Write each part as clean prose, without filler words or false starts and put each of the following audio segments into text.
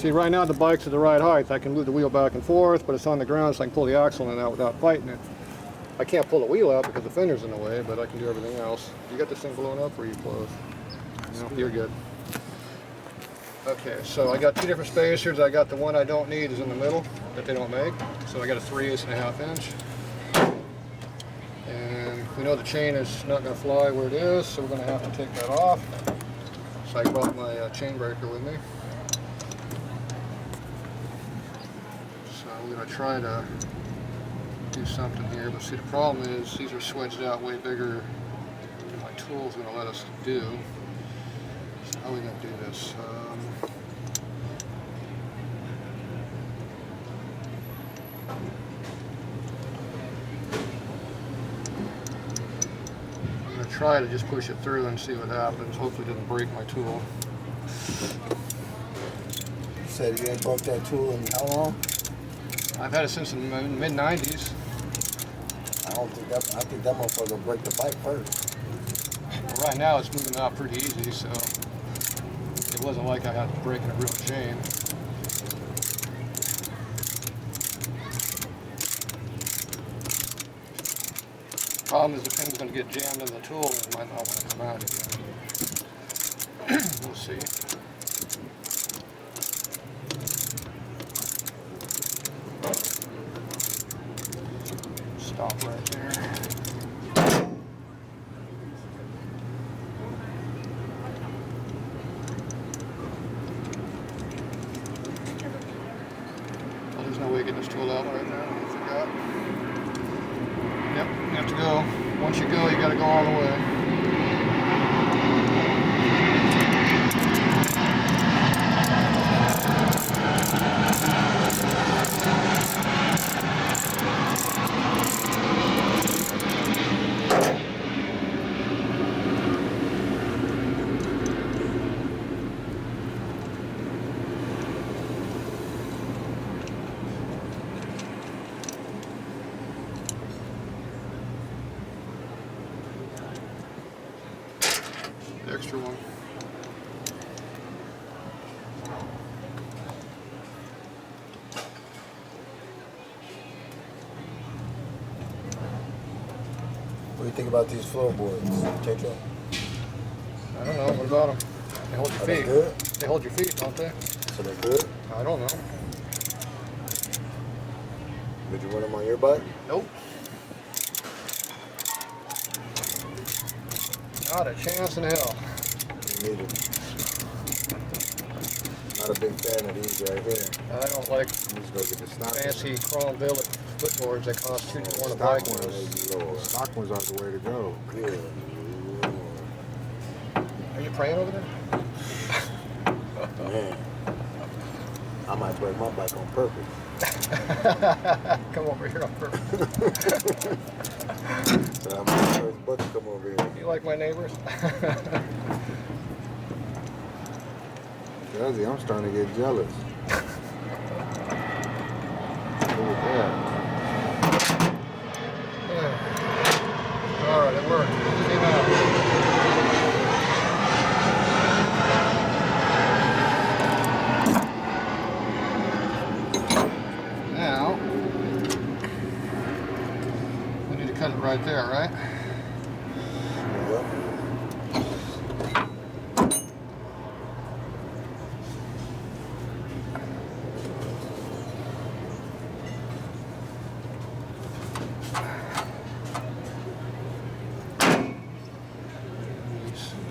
See, right now the bike's at the right height. I can move the wheel back and forth, but it's on the ground, so I can pull the axle in and out without fighting it. I can't pull the wheel out because the fender's in the way, but I can do everything else. You got this thing blown up, or are you close? No, you're good. Okay, so I got two different spacers. I got the one I don't need is in the middle that they don't make. So I got a 3/8 inch. And we know the chain is not going to fly where it is, so we're going to have to take that off. So I brought my chain breaker with me. So I'm going to try to do something here, but see, the problem is these are swedged out way bigger than my tool's going to let us do. So how are we going to do this? I'm going to try to just push it through and see what happens. Hopefully it doesn't break my tool. You said you ain't broke that tool in how long? I've had it since the mid-90s. I think that motherfucker will break the bike first. Well, right now it's moving out pretty easy, so it wasn't like I had to break in a real chain. Problem is the pin's going to get jammed in the tool and it might not want to come out again. We'll see. Stop right there. Well, there's no way getting this tool out right now. I forgot. Yep, you have to go. Once you go, you got to go all the way. The extra one. What do you think about these floorboards, Tatro? I don't know. What about them? They hold your Are feet. they good? They hold your feet, don't they? So they're good? I don't know. Did you run them on your bike? Nope. Not a chance in hell. Me neither. Not a big fan of these right here. I don't like Let's go get the stock fancy chrome billet footboards that cost $2 to 1 a stock bike. ones. Stock ones are the way to go. Good. Are you praying over there? Man, I might break my bike on purpose. Come over here on purpose. So I'm the first buck to come over here. You like my neighbors? Jazzy, I'm starting to get jealous. Look at that. All right, it worked. It came out. Now, we need to cut it right there, right? Yep.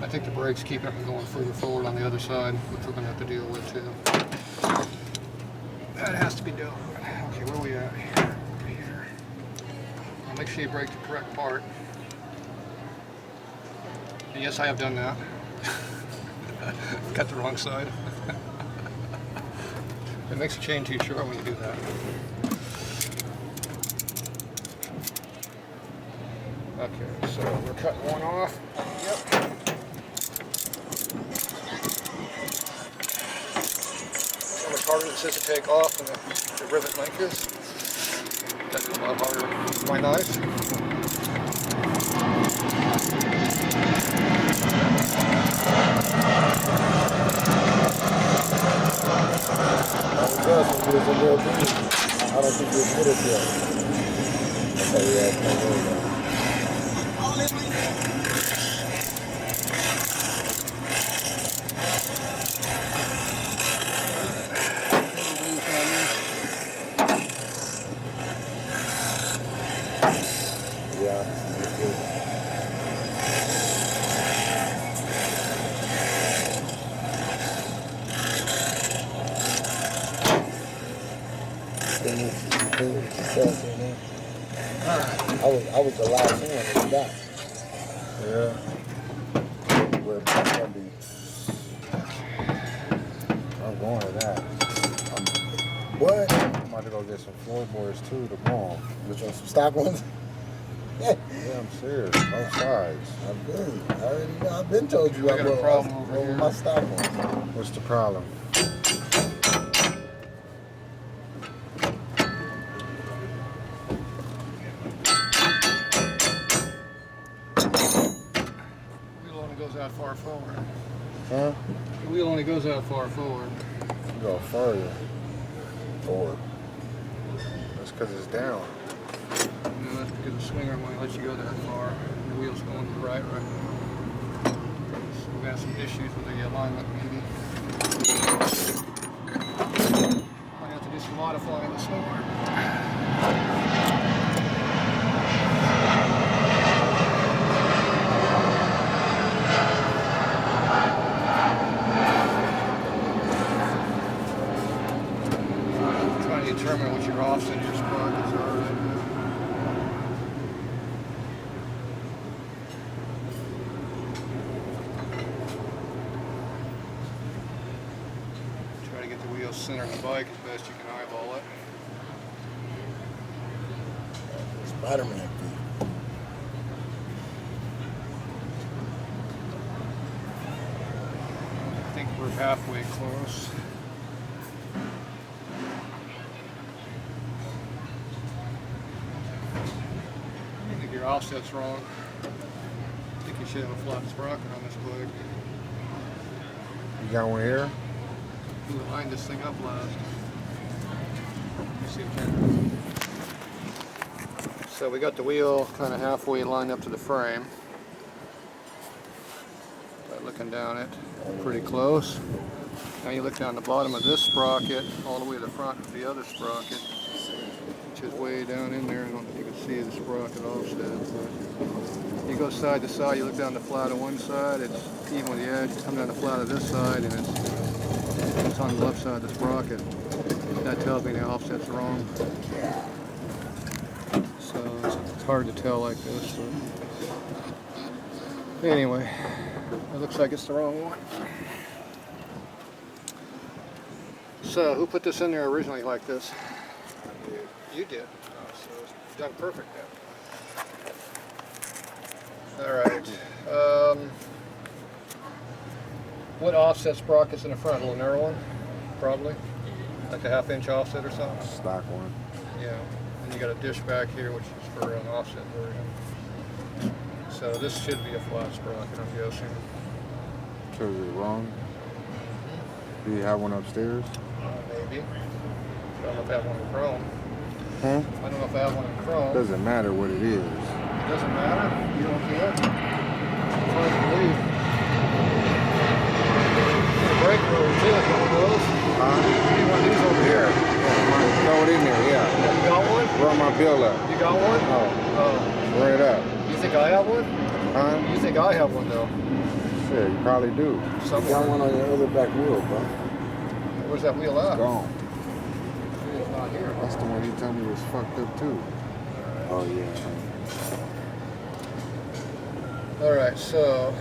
I think the brakes keep it from going further forward on the other side, which we're going to have to deal with too. That has to be done. Okay, where are we at here? Over here. I'll make sure you brake the correct part. And yes, I have done that. Cut the wrong side. It makes the chain too short when you do that. Okay, so we're cutting one off. Yep. So much harder this is to take off than the rivet length is. That's a lot harder with my knife. you was a real dude. I don't think you admitted yet. Okay, yeah, it's not really that. Yeah, it's good. I was the last one in that. Yeah. Where it's gonna be. I'm going to that. What? I'm about to go get some floorboards too tomorrow. Which one? Some stock ones? Yeah, I'm serious. Both sides. I'm good. I already know. I've been told you I got a problem over here. my stock ones. What's the problem? Wheel only goes out far forward. Huh? The wheel only goes out far forward. You go further. Forward. That's because it's down. No, that's because the swing arm won't let you go that far. The wheel's going to the right now. So we've got some issues with the alignment maybe. Might have to do some modifying the swing arm. Trying to determine what your offset of your sprockets are right now. Try to get the wheel center of the bike as best you can eyeball it. Spider-Man feet. I think we're halfway close. I think your offset's wrong. I think you should have a flat sprocket on this bike. You got one here? Who lined this thing up last? Let me see if I can. So we got the wheel kind of halfway lined up to the frame. By looking down it, pretty close. Now you look down the bottom of this sprocket, all the way to the front of the other sprocket, which is way down in there. I don't know if you can see the sprocket offset, but you go side to side, you look down the flat of one side, it's even with the edge. You come down the flat of this side, and it's on the left side of the sprocket. That tells me the offset's wrong. So it's hard to tell like this. So. Anyway, it looks like it's the wrong one. So who put this in there originally like this? You did. Oh, so it's done perfect then. All right. What offset sprocket's in the front? A little narrow one? Probably? Like a half-inch offset or something? Stock one. Yeah. And you got a dish back here, which is for an offset version. So this should be a flat sprocket, I'm guessing. So is it wrong? Do you have one upstairs? Maybe. I don't know if I have one in chrome. Huh? I don't know if I have one in chrome. Doesn't matter what it is. It doesn't matter. You don't care. It's hard to believe. The brake roller too, one of those. You want these over here? Throw it in there, yeah. You got one? Run my bill up. You got one? Oh, Oh. run it up. You think I have one? Huh? You think I have one though? Yeah, you probably do. You Somewhere. got one on your other back wheel, bro. Where's that wheel at? Gone. It's not here. That's the one you told me was fucked up too. Oh, yeah. Alright, so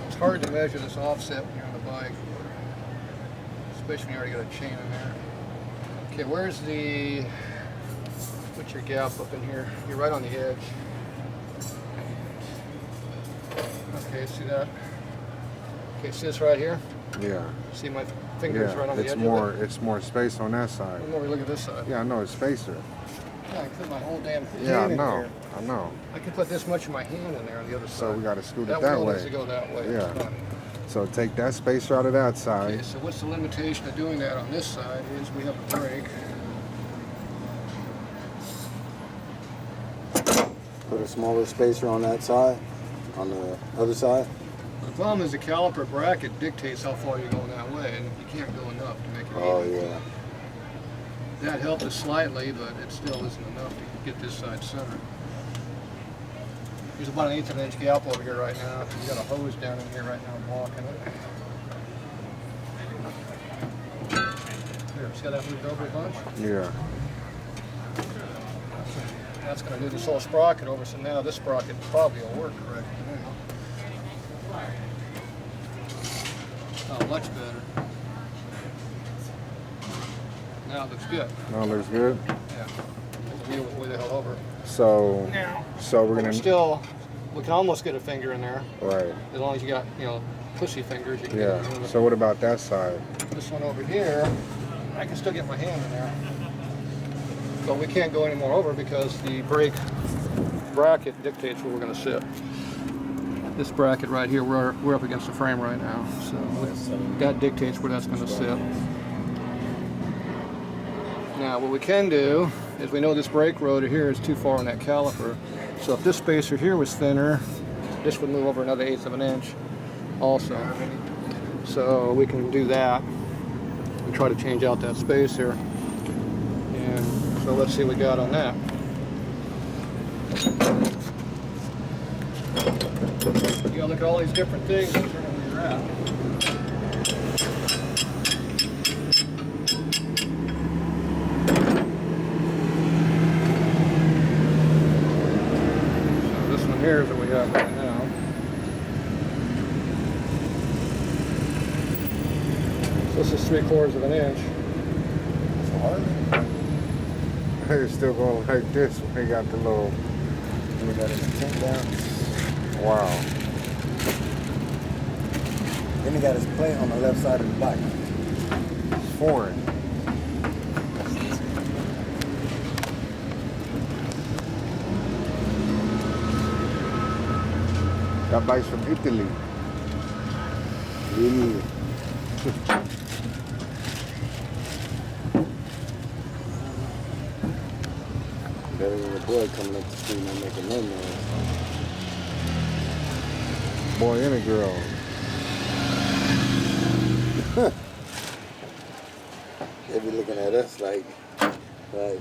it's hard to measure this offset when you're on the bike, especially when you already got a chain in there. Okay, where's the, what's your gap up in here? You're right on the edge. Okay, see that? Okay, see this right here? Yeah. See my fingers right on the edge it's more of it? it's more space on that side. No, we look at this side. Yeah, I know it's spacer. Yeah, I can put my whole damn hand Yeah, I in know. there. I know. I can put this much of my hand in there on the other side. So we got to scoot it That that wheel way. needs to go that way. Yeah. It's not- So take that spacer out of that Okay, side. so what's the limitation of doing that on this side is we have a brake. Put a smaller spacer on that side, on the other side. The problem is the caliper bracket dictates how far you're going that way, and you can't go enough to make it Oh even. yeah. That helped us slightly, but it still isn't enough to get this side centered. There's about an 1/8 of an inch gap over here right now. We got a hose down in here right now blocking it. Here, see how that moved over a bunch? Yeah. That's going to move this whole sprocket over, so now this sprocket probably will work correctly now. Oh, much better. Now it looks good. Now looks good. Yeah. The wheel was way the hell over. So, we're gonna We can almost get a finger in there. right. As long as you got, pussy fingers. You can Yeah. get it. So what about that side? This one over here, I can still get my hand in there. But we can't go any more over because the brake bracket dictates where we're going to sit. This bracket right here, we're up against the frame right now. So that dictates where that's going to sit. Now what we can do is we know this brake rotor here is too far on that caliper. So if this spacer here was thinner, this would move over another 1/8 of an inch also. So we can do that. We try to change out that spacer. And so let's see what we got on that. You gotta look at all these different things and determine where you're at. So this one here is what we have right now. So this is 3/4 of an inch. It's hard. It's still going like this when they got the little. We got it tint down. Wow. Then he got his plate on the left side of the bike. It's foreign. That bike's from Italy. Really. Better than the boy coming up the street and not making no noise. Boy and a girl. They be looking at us like, look.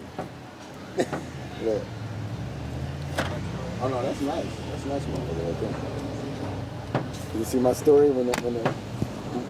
Oh no, that's nice. That's a nice one right there. You see my story when the